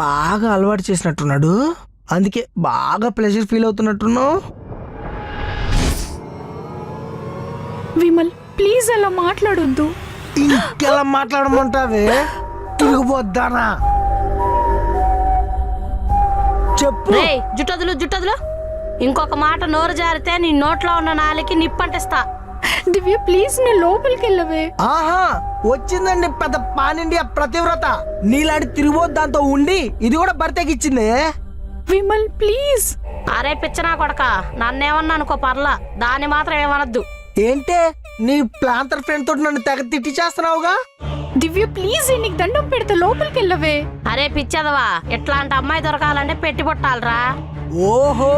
బాగా అలవాటు చేసినట్టున్నాడు, అందుకే బాగా ప్లెజర్ ఫీల్ అవుతున్నట్టున్నావు. విమల్ ప్లీజ్ అలా మాట్లాడొద్దు. ఇంకెలా మాట్లాడమంటావే? తిరిగిపోద్దానా? చెప్పు. జుట్టదులు ఇంకొక మాట నోరు జారితే నీ నోట్లో ఉన్న నాలికి నిప్పంటిస్తా. దివ్య ప్లీజ్ నేను లోపలికి వెళ్ళవే. ఆహా, వచ్చిందండి పెద్ద పాన్ ఇండియా ప్రతివ్రత. నీలాంటి తిరిగిపోద్దాంతో ఉండి ఇది కూడా భర్తకిచ్చింది. విమల్ ప్లీజ్. అరే పిచ్చనా కొడక, నన్నేమన్నా అనుకో పర్లా, దాన్ని మాత్రం ఏమనద్దు. ఏంటే నీ ప్లాంటర్ ఫ్రెండ్ తోటి నన్ను తెగ తిట్టి చేస్తున్నావుగా? దివ్య ప్లీజ్ నీకు దండం పెడతా, లోపలికి వెళ్ళవే. అరే పిచ్చదవా, ఇట్లాంటి అమ్మాయి దొరకాలంటే పెట్టి పుట్టాలరా. ఓహో,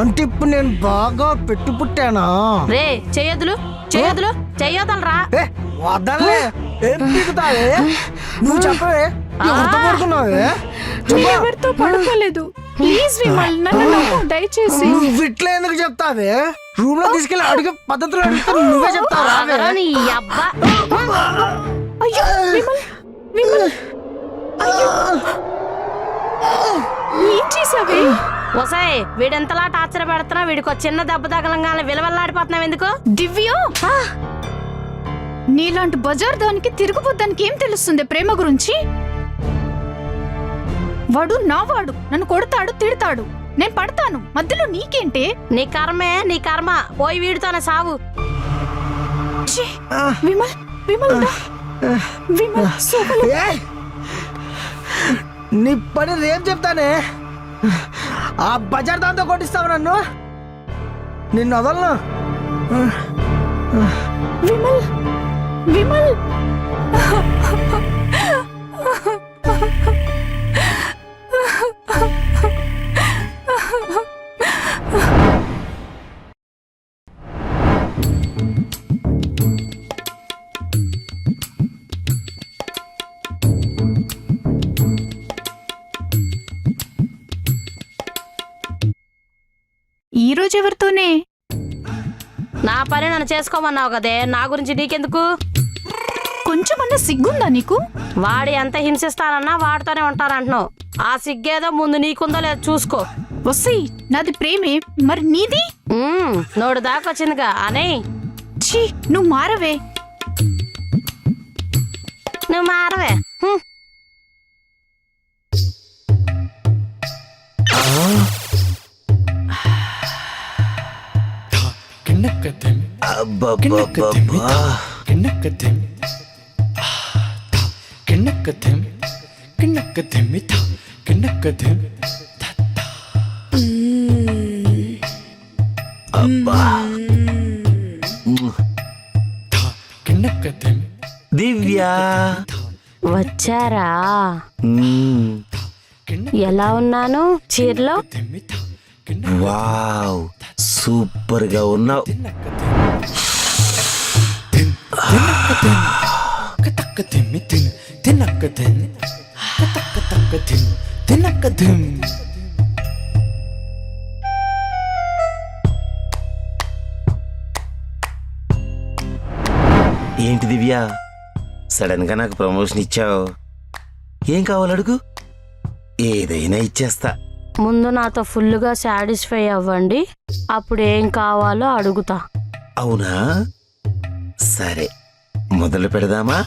అంటే ఇప్పుడు నేను బాగా పెట్టి పుట్టానా? రే చెయ్యొదలరా. వద్దలే, ఏం పీకుతావే? నువ్వు చెప్పవే, ఎవరితో పడుకున్నావే? ఎవరితో పడుకోలేదు. ప్లీజ్ విమల్ నన్ను నమ్ము దయచేసి. నువ్వు ఇట్లా ఎందుకు చెప్తావే? రూమ్ లో తీసుకెళ్ళి అడిగే పద్ధతులు అడిగితే నువ్వే చెప్తావా? అయ్యో విమల్, విమల్ అయ్యో ఏం చేసావే? ఒసాయ్ వీడెంతలా టార్చర్ పెడుతున్నా, వీడికి చిన్న దెబ్బ తగలంగానే విలవల్లాడిపోతున్నావు ఎందుకు? దివ్య, నీలాంటి బజార్ దానికి తిరుగుపోద్దానికి ఏం తెలుస్తుంది ప్రేమ గురించి? వాడు నావాడు, నన్ను కొడతాడు తిడతాడు, నేను పడతాను, మధ్యలో నీకేంటే? నీ కర్మే నీ కర్మ, పోయి వీడితోనే సావు. విమల్ విమల్ విమల్ సోఫాలో. నీ పని రేపు చెప్తానే. ఆ బజార్ దాంతో కొట్టిస్తావు నన్ను, నిన్ను వదలను. విమల్ విమల్ ఈ రోజు ఎవరితోనే? నా పని నన్ను చేసుకోమన్నావు కదే, నా గురించి నీకెందుకు? కొంచెమన్నా సిగ్గుందా నీకు? వాడి ఎంత హింసిస్తానన్నా వాడితోనే ఉంటానంటున్నావు. ఆ సిగ్గేదో ముందు నీకుందో లేదో చూసుకో. వస్సి నాది ప్రేమే, మరి నీది? నోడు దాకొచ్చిందిగా అనే. ఛీ నువ్వు మారవే. నువ్వు మారవే. దివ్య వచ్చారా? ఎలా ఉన్నాను చీరలో? వావ్, సూపర్ గా ఉన్నావు. ఏంటి దివ్య, సడన్ గా నాకు ప్రమోషన్ ఇచ్చావు? ఏం కావాలి అడుగు, ఏదైనా ఇచ్చేస్తా. ముందు నాతో ఫుల్గా సాటిస్ఫై అవ్వండి, అప్పుడు ఏం కావాలో అడుగుతా. అవునా, సరే మొదలు పెడదామా?